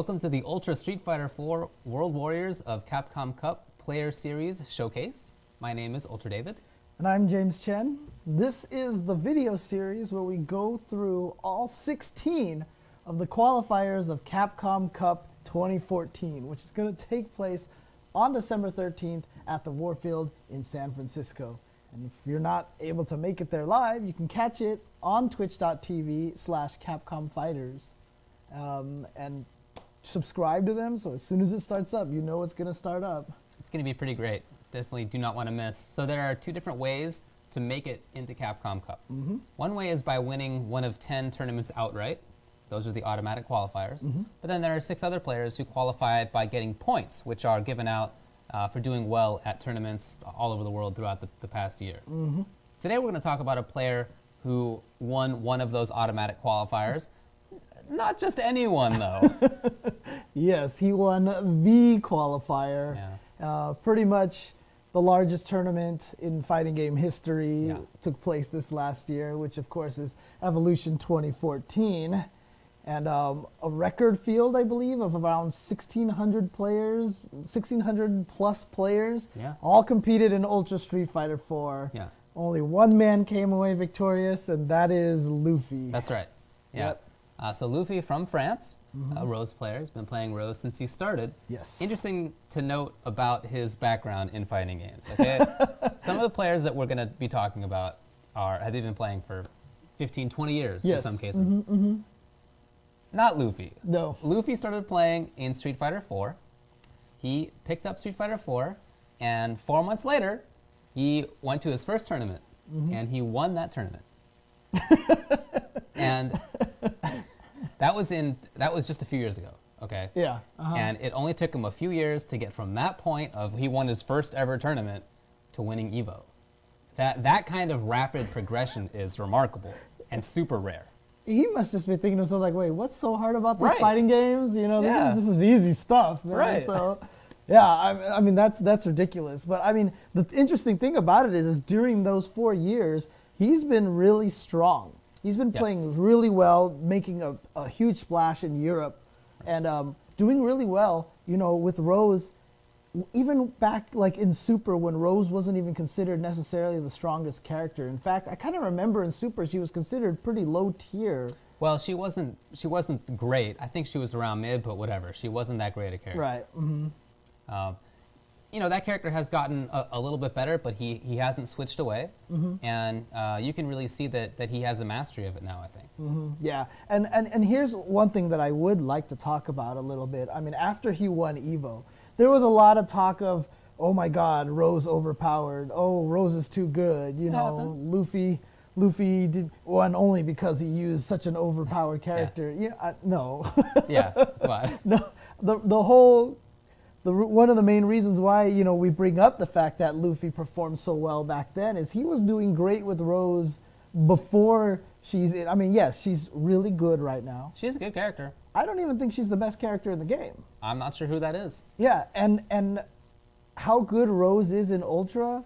Welcome to the Ultra Street Fighter 4 World Warriors of Capcom Cup Player Series Showcase. My name is Ultra David. And I'm James Chen. This is the video series where we go through all 16 of the qualifiers of Capcom Cup 2014, which is going to take place on December 13th at the Warfield in San Francisco. And if you're not able to make it there live, you can catch it on twitch.tv/Capcom Fighters. And subscribe to them, so as soon as it starts up, you know it's going to start up. It's going to be pretty great. Definitely do not want to miss. So there are two different ways to make it into Capcom Cup. One way is by winning one of 10 tournaments outright. Those are the automatic qualifiers. But then there are 6 other players who qualify by getting points, which are given out for doing well at tournaments all over the world throughout the past year. Today we're going to talk about a player who won one of those automatic qualifiers. Not just anyone, though. Yes, he won the qualifier. Yeah. Pretty much the largest tournament in fighting game history. Yeah. Took place this last year, which of course is Evolution 2014. And a record field, I believe, of around 1,600 players, 1,600 plus players, Yeah. all competed in Ultra Street Fighter 4. Yeah. Only one man came away victorious, and that is Luffy. That's right. Yeah. Yep. So Luffy from France, a Rose player, has been playing Rose since he started. Yes. Interesting to note about his background in fighting games. Okay, some of the players that we're going to be talking about have they been playing for 15, 20 years in some cases. Not Luffy. No. Luffy started playing in Street Fighter 4. He picked up Street Fighter 4, and 4 months later, he went to his first tournament, and he won that tournament. And that was just a few years ago, okay? Yeah. And it only took him a few years to get from that point of he won his first ever tournament to winning EVO. That kind of rapid progression is remarkable and super rare. He must just be thinking to himself like, wait, what's so hard about these Right. fighting games? You know, this is easy stuff, man. Right. So, yeah, I mean that's ridiculous. But I mean, the interesting thing about it is during those 4 years, he's been really strong. He's been playing really well, making a huge splash in Europe, and doing really well. You know, with Rose, even back like in Super when Rose wasn't even considered necessarily the strongest character. In fact, I kind of remember in Super she was considered pretty low tier. Well, she wasn't great. I think she was around mid, but whatever. She wasn't that great a character. Right. You know, that character has gotten a little bit better, but he hasn't switched away. And you can really see that he has a mastery of it now, I think. Yeah, and here's one thing that I would like to talk about a little bit. I mean, after he won EVO, there was a lot of talk of, oh my God, Rose overpowered. Oh, Rose is too good. You know, happens. Luffy won only because he used such an overpowered character. Yeah, no. Yeah, but No, one of the main reasons why, you know, we bring up the fact that Luffy performed so well back then is he was doing great with Rose before she's in. I mean, yes, she's really good right now. she's a good character. I don't even think she's the best character in the game. I'm not sure who that is. Yeah, and how good Rose is in Ultra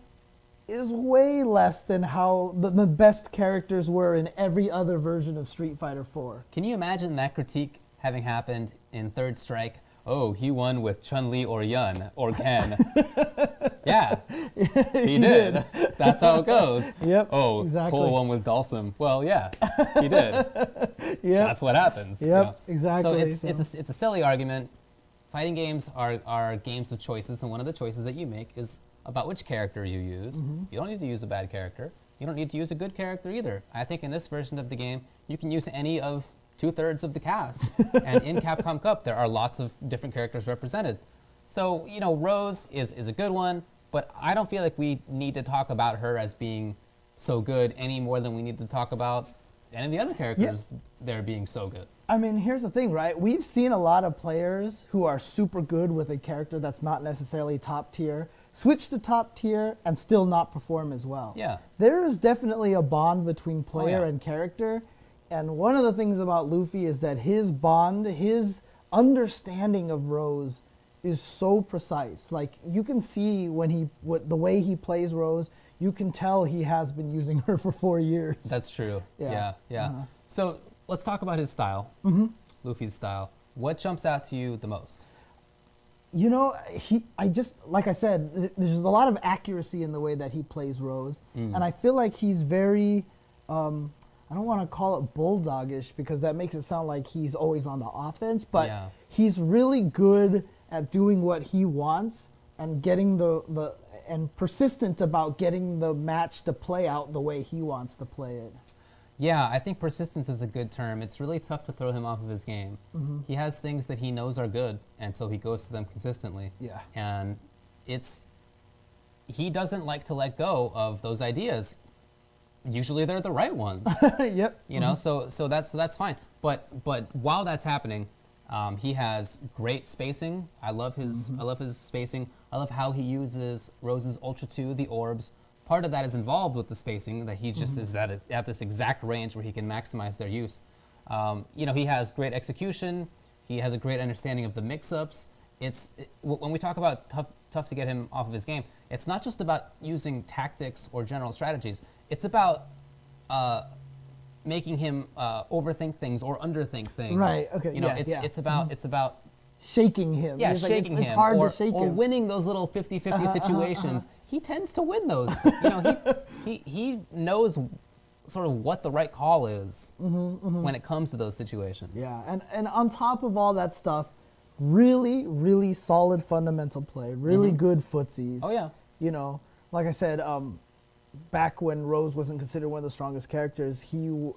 is way less than how the best characters were in every other version of Street Fighter 4. Can you imagine that critique having happened in Third Strike? Oh, he won with Chun-Li or Yun or Ken. Yeah, he did. That's how it goes. Yep. Oh, exactly. Cole won with Dalsum. Well, yeah, he did. Yeah. That's what happens. Yep, you know? exactly. So it's a silly argument. Fighting games are games of choices, and one of the choices that you make is about which character you use. You don't need to use a bad character. You don't need to use a good character either. I think in this version of the game, you can use any of 2/3 of the cast. And in Capcom Cup, there are lots of different characters represented. So, you know, Rose is a good one, but I don't feel like we need to talk about her as being so good any more than we need to talk about any of the other characters there being so good. I mean, here's the thing, right? We've seen a lot of players who are super good with a character that's not necessarily top tier, switch to top tier and still not perform as well. Yeah. There is definitely a bond between player yeah. and character. And one of the things about Luffy is that his bond, his understanding of Rose is so precise. Like, you can see when the way he plays Rose, you can tell he has been using her for 4 years. That's true. Yeah. Yeah. So let's talk about his style, Luffy's style. What jumps out to you the most? You know, like I said, there's a lot of accuracy in the way that he plays Rose. And I feel like he's very, I don't want to call it bulldogish because that makes it sound like he's always on the offense, but he's really good at doing what he wants and getting and persistent about getting the match to play out the way he wants to play it. Yeah, I think persistence is a good term. It's really tough to throw him off of his game. He has things that he knows are good, and so he goes to them consistently. Yeah. And he doesn't like to let go of those ideas. Usually they're the right ones. Yep. You know, so that's fine. But while that's happening, he has great spacing. I love his spacing. I love how he uses Rose's Ultra 2, the orbs. Part of that is involved with the spacing, that he just is at this exact range where he can maximize their use. You know, he has great execution. He has a great understanding of the mix-ups. When we talk about tough to get him off of his game, it's not just about using tactics or general strategies. It's about making him overthink things or underthink things. Right. Okay. You know, it's about shaking him. Yeah, shaking him. It's hard to shake or him. winning those little 50-50 situations. He tends to win those. You know, he knows sort of what the right call is when it comes to those situations. Yeah, and on top of all that stuff, really, really solid fundamental play, really good footsies. Oh yeah. You know, like I said, back when Rose wasn't considered one of the strongest characters, you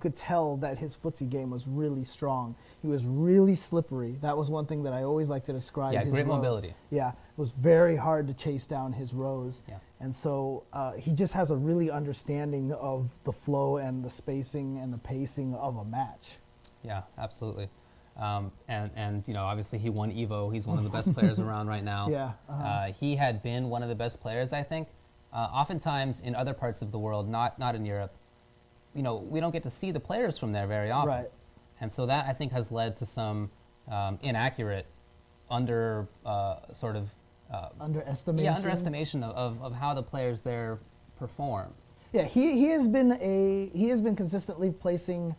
could tell that his footsie game was really strong. He was really slippery. That was one thing that I always like to describe. Yeah, his great Rose. mobility. Yeah, it was very hard to chase down his Rose. Yeah. And so he just has a really understanding of the flow and the spacing and the pacing of a match. Yeah, absolutely. And you know, obviously he won Evo. He's one of the best players around right now. Yeah. He had been one of the best players, I think. Oftentimes in other parts of the world, not in Europe, you know, we don't get to see the players from there very often. Right. And so that, I think, has led to some inaccurate underestimation. Underestimation. Yeah, underestimation of how the players there perform. Yeah, he has been consistently placing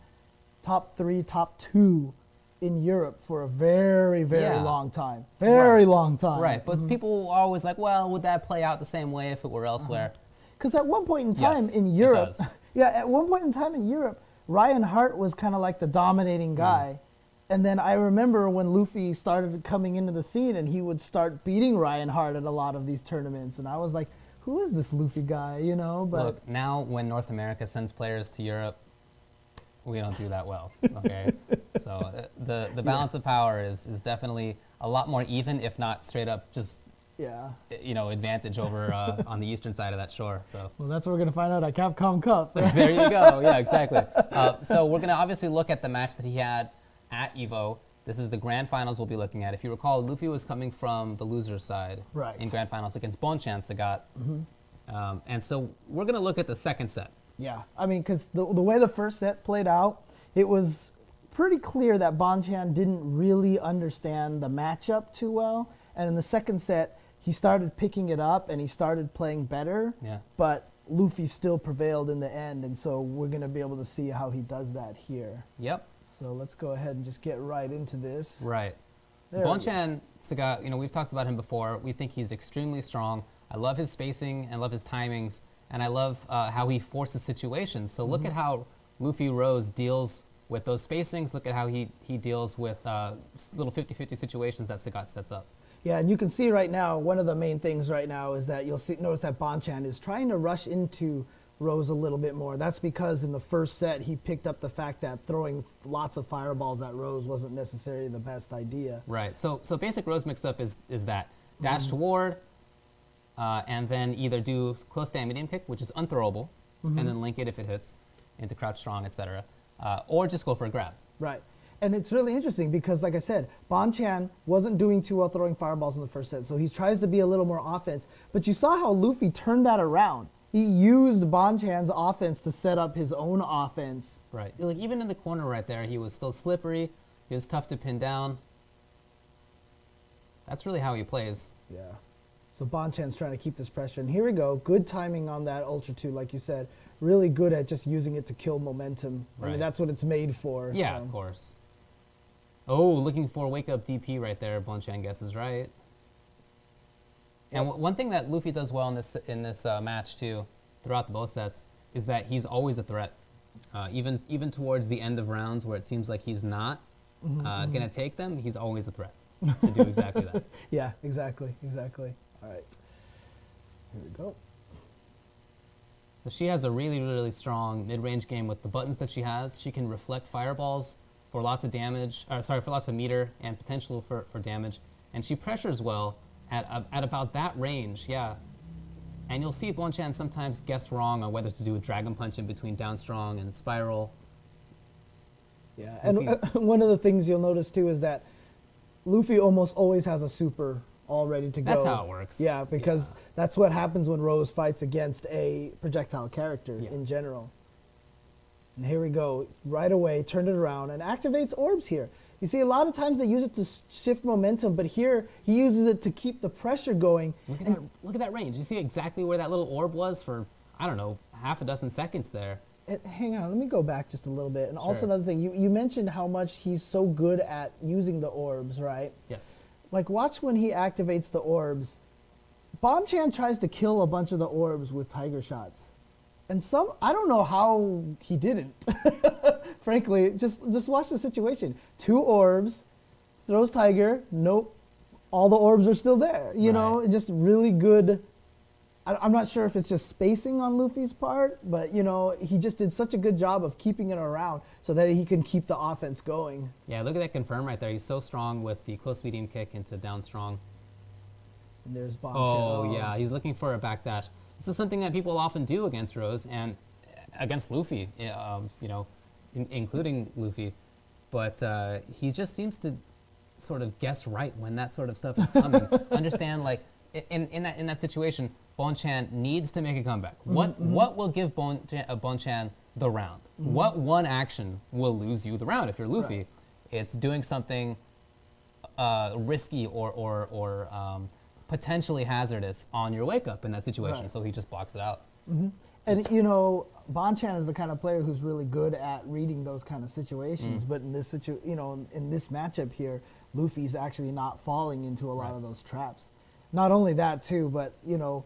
top 3, top 2 in Europe for a very, very long time. Very long time. Right, but people are always like, well, would that play out the same way if it were elsewhere? Because at one point in time in Europe, at one point in time in Europe, Ryan Hart was kind of like the dominating guy. And then I remember when Luffy started coming into the scene and he would start beating Ryan Hart at a lot of these tournaments. And I was like, who is this Luffy guy, you know? But look, now when North America sends players to Europe, we don't do that well, okay? So the balance of power is definitely a lot more even, if not straight up just you know, advantage over on the eastern side of that shore. So well, that's what we're gonna find out at Capcom Cup. There you go. Yeah, exactly. So we're gonna obviously look at the match that he had at Evo. This is the grand finals we'll be looking at. If you recall, Luffy was coming from the loser's side in grand finals against Bonchan Sagat. And so we're gonna look at the second set. Yeah, I mean, because the way the first set played out, it was pretty clear that Bonchan didn't really understand the matchup too well. And in the second set, he started picking it up and he started playing better. Yeah. But Luffy still prevailed in the end, and so we're going to be able to see how he does that here. Yep. So let's go ahead and just get right into this. Right. Bonchan Sagat, you know, we've talked about him before. We think he's extremely strong. I love his spacing and love his timings, and I love how he forces situations. So look at how Luffy Rose deals with those spacings. Look at how he deals with little 50-50 situations that Sagat sets up. Yeah, and you can see right now, one of the main things right now is that notice that Bonchan is trying to rush into Rose a little bit more. That's because in the first set, he picked up the fact that throwing lots of fireballs at Rose wasn't necessarily the best idea. Right, so basic Rose mix-up is that dash toward, and then either do close stand medium kick, which is unthrowable, and then link it if it hits into crouch strong, etc., or just go for a grab. Right. And it's really interesting because, like I said, Bonchan wasn't doing too well throwing fireballs in the first set, so he tries to be a little more offense. But you saw how Luffy turned that around. He used Bonchan's offense to set up his own offense. Right. Like, even in the corner right there, he was still slippery. He was tough to pin down. That's really how he plays. Yeah. So Bonchan's trying to keep this pressure. And here we go. Good timing on that Ultra 2, like you said. Really good at just using it to kill momentum. Right. I mean, that's what it's made for. Yeah, so. Of course. Oh, looking for wake up DP right there. Bonchan guesses right. And one thing that Luffy does well in this match too, throughout the both sets, is that he's always a threat. Even towards the end of rounds where it seems like he's not gonna take them, he's always a threat to do exactly that. Yeah, exactly. All right, here we go. So she has a really, really strong mid-range game with the buttons that she has. She can reflect fireballs for lots of damage, for lots of meter and potential for damage. And she pressures well at about that range, yeah. And you'll see Bonchan sometimes guess wrong on whether to do a Dragon Punch in between down strong and spiral. Yeah, and one of the things you'll notice too is that Luffy almost always has a super all ready to go. That's how it works. Yeah, because that's what happens when Rose fights against a projectile character in general. And here we go, right away, turned it around and activates orbs here. You see, a lot of times they use it to shift momentum, but here he uses it to keep the pressure going. Look at that range. You see exactly where that little orb was for, I don't know, half a dozen seconds there. Hang on, let me go back just a little bit. And also another thing, you mentioned how much he's so good at using the orbs, right? Yes. Like, watch when he activates the orbs. Bonchan tries to kill a bunch of the orbs with tiger shots. And I don't know how he didn't. Frankly, just watch the situation. 2 orbs, throws tiger, nope. All the orbs are still there. You know, just really good. I'm not sure if it's just spacing on Luffy's part, but, you know, he just did such a good job of keeping it around so that he can keep the offense going. Yeah, look at that confirm right there. He's so strong with the close medium kick into down strong. And there's Bonchan. Oh, yeah, he's looking for a backdash. This is something that people often do against Rose and against Luffy, you know, including Luffy. But he just seems to sort of guess right when that sort of stuff is coming. Understand, like, in that situation, Bonchan needs to make a comeback. What will give Bonchan the round? What one action will lose you the round if you're Luffy? Right. It's doing something risky or potentially hazardous on your wake up in that situation. So he just blocks it out. And you know, Bonchan is the kind of player who's really good at reading those kind of situations. But in this in this matchup here, Luffy's actually not falling into a lot of those traps. Not only that too, but you know,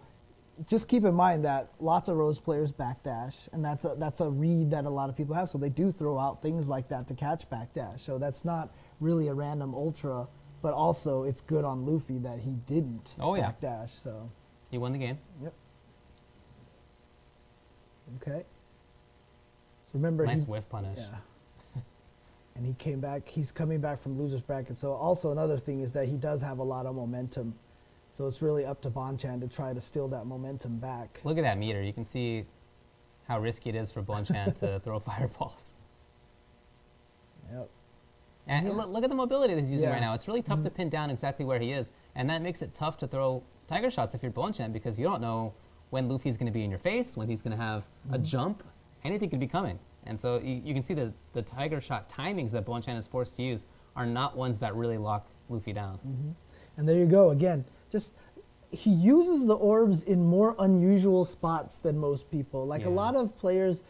just keep in mind that lots of Rose players backdash, and that's a read that a lot of people have. So they do throw out things like that to catch backdash. So that's not really a random ultra, but also it's good on Luffy that he didn't backdash. So he won the game. Yep. Okay. So remember, nice whiff punish. Yeah. And he came back. He's coming back from losers bracket. So also another thing is that he does have a lot of momentum. So it's really up to Bonchan to try to steal that momentum back. Look at that meter. You can see how risky it is for Bonchan to throw fireballs. Yep. And look at the mobility that he's using right now. It's really tough to pin down exactly where he is. And that makes it tough to throw tiger shots if you're Bonchan, because you don't know when Luffy's going to be in your face, when he's going to have a jump. Anything could be coming. And so you can see the tiger shot timings that Bonchan is forced to use are not ones that really lock Luffy down. And there you go. Again, he uses the orbs in more unusual spots than most people. Like a lot of players,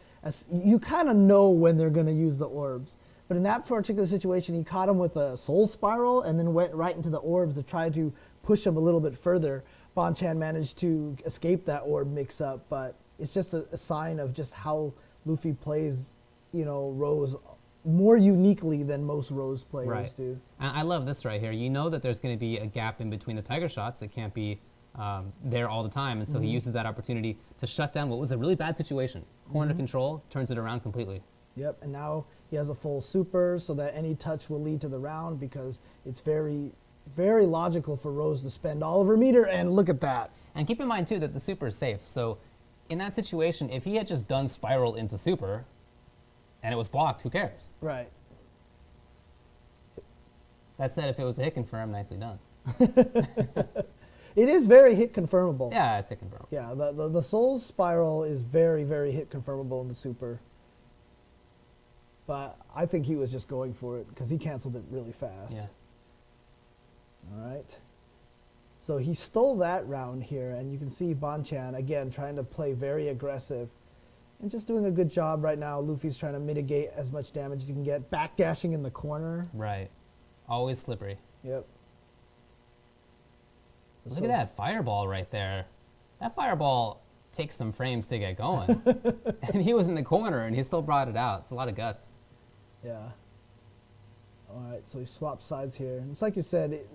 you kind of know when they're going to use the orbs. But in that particular situation, he caught him with a soul spiral and then went right into the orbs to try to push him a little bit further. Bonchan managed to escape that orb mix-up, but it's just a sign of just how Luffy plays, you know, Rose more uniquely than most Rose players do. And I love this right here. You know that there's going to be a gap in between the tiger shots. It can't be there all the time. And so he uses that opportunity to shut down what was a really bad situation. Corner control, turns it around completely. Yep, and now he has a full super so that any touch will lead to the round, because it's very, very logical for Rose to spend all of her meter, and look at that. And keep in mind, too, that the super is safe. So in that situation, if he had just done spiral into super and it was blocked, who cares? Right. That said, if it was a hit confirm, nicely done. It is very hit confirmable. Yeah, it's hit confirmable. Yeah, the soul spiral is very, very hit confirmable in the super. But I think he was just going for it because he canceled it really fast. Yeah. All right. So he stole that round here, and you can see Bonchan, again, trying to play very aggressive and just doing a good job right now. Luffy's trying to mitigate as much damage as he can get, backdashing in the corner. Right. Always slippery. Yep. Look at that fireball right there. That fireball takes some frames to get going. And he was in the corner and he still brought it out. It's a lot of guts. Yeah. All right, so he swapped sides here. And it's like you said,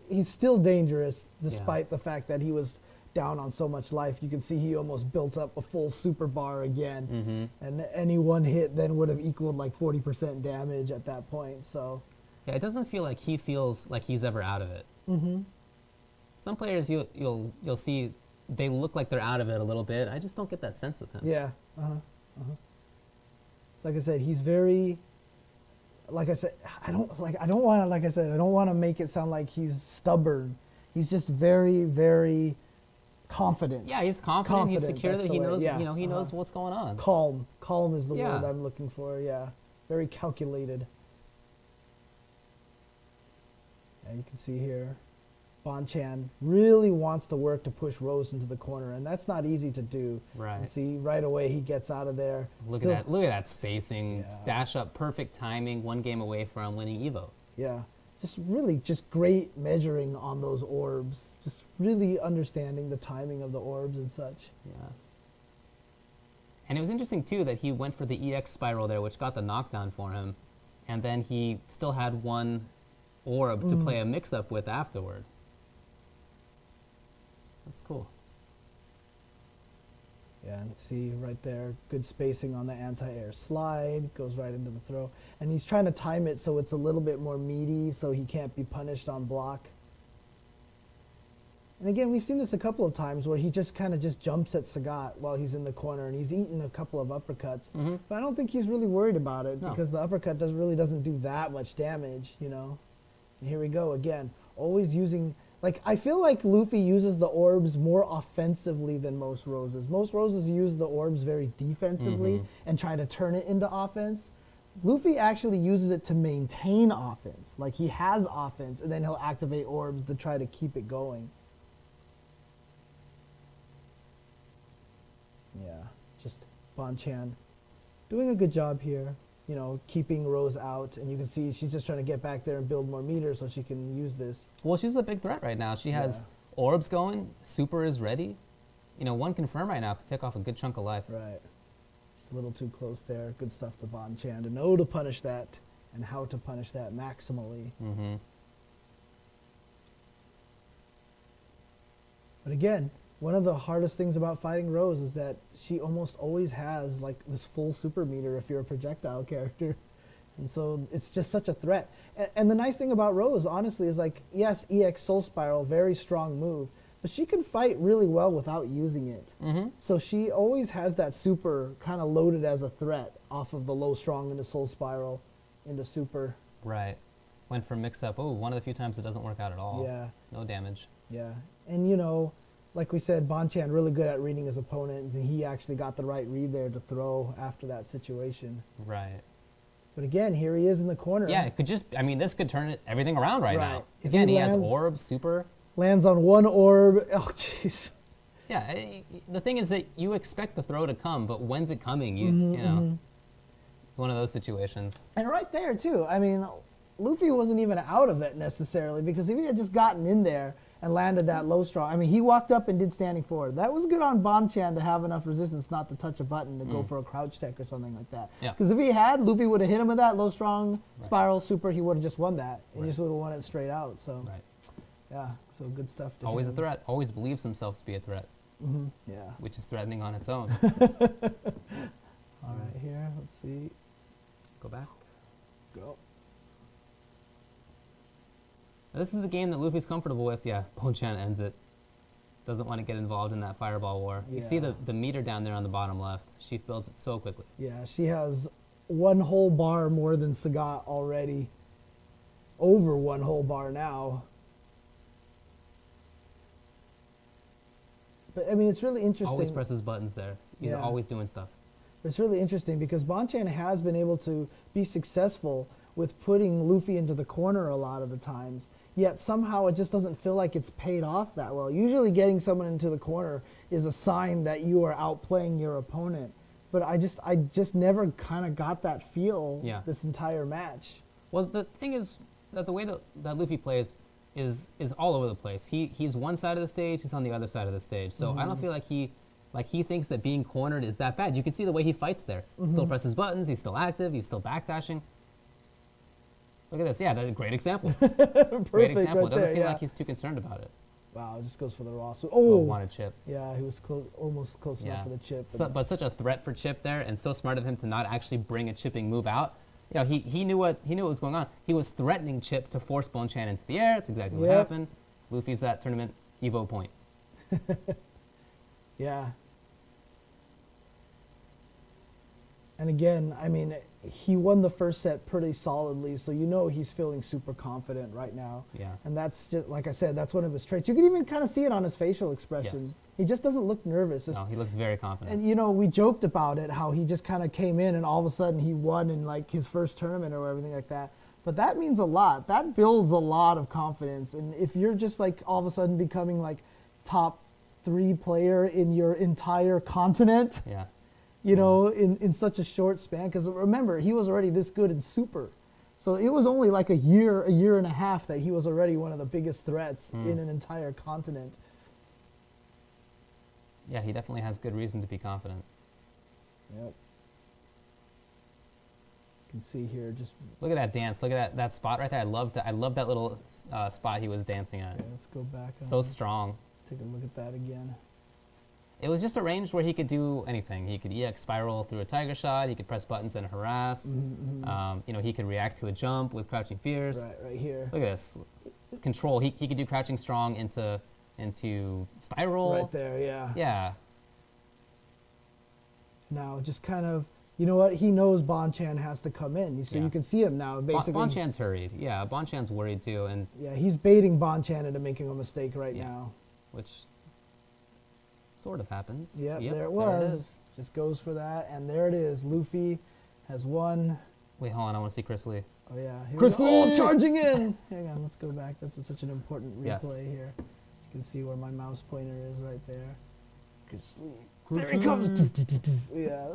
he's still dangerous despite the fact that he was down on so much life. You can see he almost built up a full super bar again. And any one hit then would have equaled like 40% damage at that point. So yeah, it doesn't feel like he feels like he's ever out of it. Some players you'll see they look like they're out of it a little bit. I just don't get that sense with him. Yeah. So like I said, he's very, like I said, I don't want to make it sound like he's stubborn. He's just very, very confident. Yeah, he's confident. He's secure. That he knows. You know, he knows what's going on. Calm is the word I'm looking for. Yeah, very calculated. Yeah, you can see here, Bonchan really wants to work to push Rose into the corner, and that's not easy to do. Right. And see, right away he gets out of there. Look at that spacing. Yeah. Dash up, perfect timing. One game away from winning Evo. Yeah. Just great measuring on those orbs. Just really understanding the timing of the orbs and such. Yeah. And it was interesting too that he went for the EX spiral there, which got the knockdown for him, and then he still had one orb to play a mix-up with afterward. That's cool. Yeah, and see right there, good spacing on the anti-air slide, goes right into the throw. And he's trying to time it so it's a little bit more meaty so he can't be punished on block. And again, we've seen this a couple of times where he just kind of just jumps at Sagat while he's in the corner and he's eaten a couple of uppercuts. But I don't think he's really worried about it because the uppercut really doesn't do that much damage, you know. And here we go again, always using, like, I feel like Luffy uses the orbs more offensively than most Roses. Most Roses use the orbs very defensively and try to turn it into offense. Luffy actually uses it to maintain offense. Like, he has offense and then he'll activate orbs to try to keep it going. Yeah, just Bonchan doing a good job here. You know, keeping Rose out, and you can see she's just trying to get back there and build more meters so she can use this. Well, she's a big threat right now. She has orbs going, super is ready. You know, one confirm right now could take off a good chunk of life. Right. Just a little too close there. Good stuff to Bonchan to know to punish that and how to punish that maximally. But again, one of the hardest things about fighting Rose is that she almost always has like this full super meter if you're a projectile character. And so it's just such a threat. And the nice thing about Rose, honestly, is like, yes, EX Soul Spiral, very strong move, but she can fight really well without using it. So she always has that super kind of loaded as a threat off of the low strong into Soul Spiral into super. Right. Went for mix up. Oh, one of the few times it doesn't work out at all. Yeah. No damage. Yeah. And you know, like we said, Bonchan really good at reading his opponent, and he actually got the right read there to throw after that situation. Right. But again, here he is in the corner. Yeah, it could just, I mean, this could turn everything around right now. Again, he has orbs, super. Lands on one orb. Oh, jeez. Yeah, the thing is that you expect the throw to come, but when's it coming? You know, it's one of those situations. And right there, too. I mean, Luffy wasn't even out of it necessarily, because if he had just gotten in there and landed that low straw. I mean, he walked up and did standing forward. That was good on Bonchan to have enough resistance not to touch a button to go for a crouch tech or something like that. Because if he had, Luffy would have hit him with that low strong spiral super. He would have just won that. He just would have won it straight out. So, yeah, so good stuff. Always a threat. Always believes himself to be a threat. Yeah. Which is threatening on its own. All right, here, let's see. Go back. Go. This is a game that Luffy's comfortable with. Yeah, Bonchan ends it. Doesn't want to get involved in that fireball war. You see the meter down there on the bottom left. She builds it so quickly. Yeah, she has one whole bar more than Sagat already. Over one whole bar now. But I mean, it's really interesting. Always presses buttons there. He's always doing stuff. It's really interesting because Bonchan has been able to be successful with putting Luffy into the corner a lot of the times. Yet somehow it just doesn't feel like it's paid off that well. Usually getting someone into the corner is a sign that you are outplaying your opponent. But I just never kind of got that feel this entire match. Well, the thing is, that the way that Luffy plays is all over the place. He's one side of the stage, he's on the other side of the stage. So I don't feel like he thinks that being cornered is that bad. You can see the way he fights there. Still presses buttons, he's still active, he's still backdashing. Look at this. Yeah, that's a great example. Great example. It doesn't seem like he's too concerned about it. Wow, just goes for the Ross. Wanted chip. Yeah, he was almost close enough for the chip. But such a threat for chip there, and so smart of him to not actually bring a chipping move out. You know, he knew what was going on. He was threatening Chip to force Bonchan into the air. That's exactly what happened. Luffy's that tournament Evo point. Yeah. And again, I mean, he won the first set pretty solidly, so you know he's feeling super confident right now. Yeah. And that's just, like I said, that's one of his traits. You can even kind of see it on his facial expression. Yes. He just doesn't look nervous. No, he looks very confident. And, you know, we joked about it, how he just kind of came in and all of a sudden he won in, like, his first tournament or everything like that. But that means a lot. That builds a lot of confidence. And if you're just, like, all of a sudden becoming, like, top 3 player in your entire continent... Yeah. You know, in such a short span, because remember, he was already this good in Super. So it was only like a year and a half that he was already one of the biggest threats in an entire continent. Yeah, he definitely has good reason to be confident. Yep. You can see here, just... Look at that dance. Look at that spot right there. I love that little spot he was dancing at. Yeah, let's go back. So strong. Take a look at that again. It was just a range where he could do anything. He could EX spiral through a tiger shot. He could press buttons and harass. You know, he could react to a jump with crouching fierce. Right here. Look at this control. He could do crouching strong into spiral. Right there, yeah. Yeah. Now, just kind of, you know what? He knows Bonchan has to come in, so you can see him now. Basically, Bonchan's hurried. Yeah, Bonchan's worried too, and yeah, he's baiting Bonchan into making a mistake right now, which sort of happens. Yep, there it was. There it is. Just goes for that, and there it is. Luffy has won. Wait, hold on. I want to see Chris Lee. Oh, yeah. Chris Lee! Oh, charging in! Hang on, let's go back. That's such an important replay here. You can see where my mouse pointer is right there. Chris Lee. There he comes! Yeah.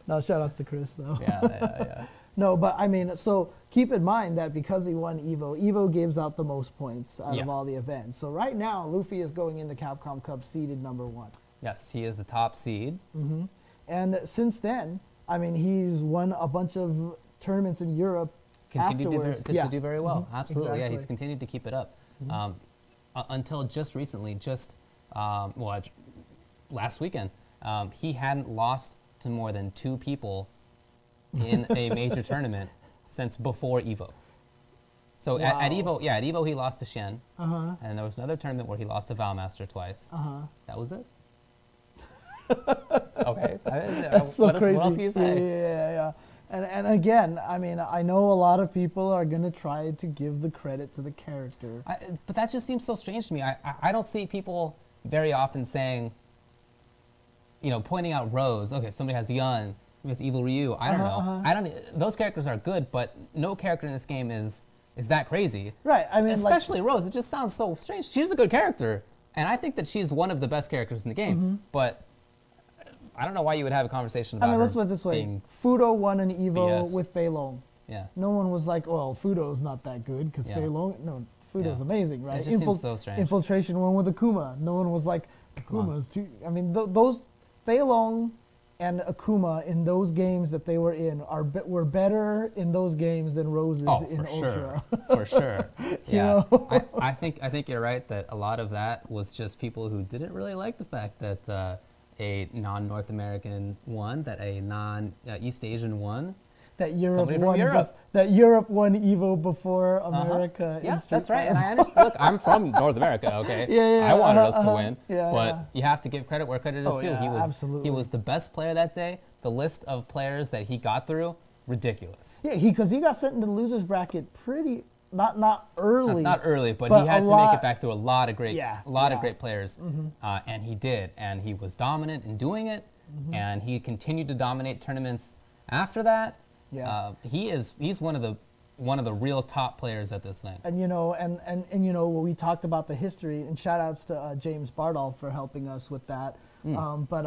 No, shout outs to Chris, though. Yeah. No, but I mean, so keep in mind that because he won Evo gives out the most points out of all the events. So right now, Luffy is going into Capcom Cup seeded #1. Yes, he is the top seed. And since then, I mean, he's won a bunch of tournaments in Europe afterwards. To do very well. Absolutely, exactly. yeah. He's continued to keep it up until just recently. Last weekend, he hadn't lost to more than 2 people in a major tournament since before Evo. So at Evo he lost to Shen, and there was another tournament where he lost to Valmaster twice. That was it. Okay. That's so crazy. What else can you say? Yeah. And again, I mean, I know a lot of people are going to try to give the credit to the character. But that just seems so strange to me. I don't see people very often saying, you know, pointing out rows. Okay, somebody has Yun, somebody has Evil Ryu. I don't know. Those characters are good, but no character in this game is that crazy. Right. I mean, especially Rose. It just sounds so strange. She's a good character, and I think that she's one of the best characters in the game. But I don't know why you would have a conversation about. I mean, let's put it this way: Fudo won an Evo with Fei Long. Yeah. No one was like, "Well, Fudo's not that good," because Fei Long. No, Fudo's amazing, right? It just seems so strange. Infiltration won with Akuma. No one was like, "Akuma's too." I mean, those Fei Long and Akuma in those games that they were in were better in those games than Rose's in Ultra. For sure. Yeah. You know? I think you're right that a lot of that was just people who didn't really like the fact that a non-North American won, that a non-East Asian won. That Europe won Evo before America. Yeah, that's right. And I understand. Look, I'm from North America. Okay. I wanted us to win, but you have to give credit where credit is due. He was the best player that day. The list of players that he got through, ridiculous. Yeah, because he got sent into the losers bracket pretty not early. Not early, but he had to make it back through a lot of great great players, and he did. And he was dominant in doing it, and he continued to dominate tournaments after that. Yeah, he's one of the real top players at this thing. And you know, and you know, we talked about the history, and shout outs to James Bardolph for helping us with that. But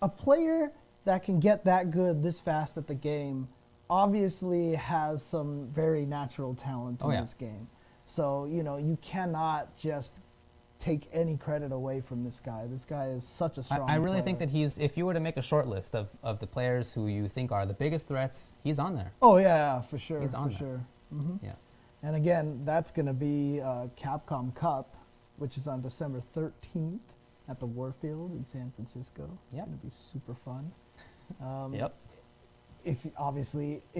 a player that can get that good this fast at the game, obviously has some very natural talent in Oh, yeah. this game. So, you know, you cannot just take any credit away from this guy. This guy is such a strong I really player. think that if you were to make a short list of the players who you think are the biggest threats, he's on there. Oh, yeah, for sure. He's on for there. sure. Hmm. Yeah. And again, that's going to be Capcom Cup, which is on December 13th at the Warfield in San Francisco. It's Yep. going to be super fun. Yep. If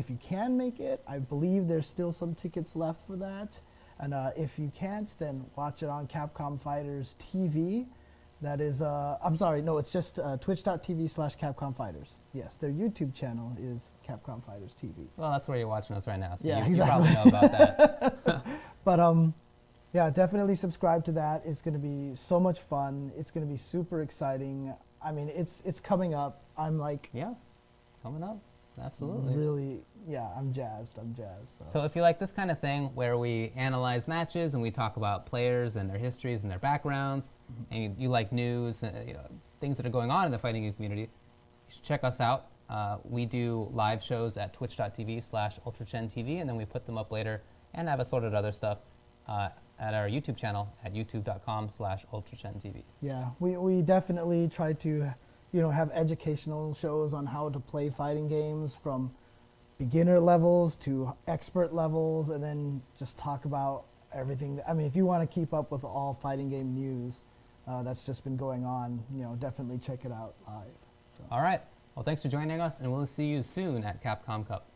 you can make it, I believe there's still some tickets left for that. And if you can't, then watch it on Capcom Fighters TV. That is, I'm sorry, no, it's just twitch.tv/Capcom Fighters. Yes, their YouTube channel is Capcom Fighters TV. Well, that's where you're watching us right now, so Yeah, you exactly. probably know about that. But yeah, definitely subscribe to that. It's going to be so much fun. It's going to be super exciting. I mean, it's coming up. I'm like, Yeah, coming up. Absolutely. really, yeah, I'm jazzed. So if you like this kind of thing where we analyze matches and we talk about players and their histories and their backgrounds, and you like news and things that are going on in the fighting game community, you should check us out. We do live shows at twitch.tv/UltraChenTV, and then we put them up later and have assorted other stuff at our YouTube channel at youtube.com/UltraChenTV. Yeah, we definitely try to, have educational shows on how to play fighting games from beginner levels to expert levels, and then just talk about everything. I mean, if you want to keep up with all fighting game news that's just been going on, definitely check it out live. So. All right. Well, thanks for joining us, and we'll see you soon at Capcom Cup.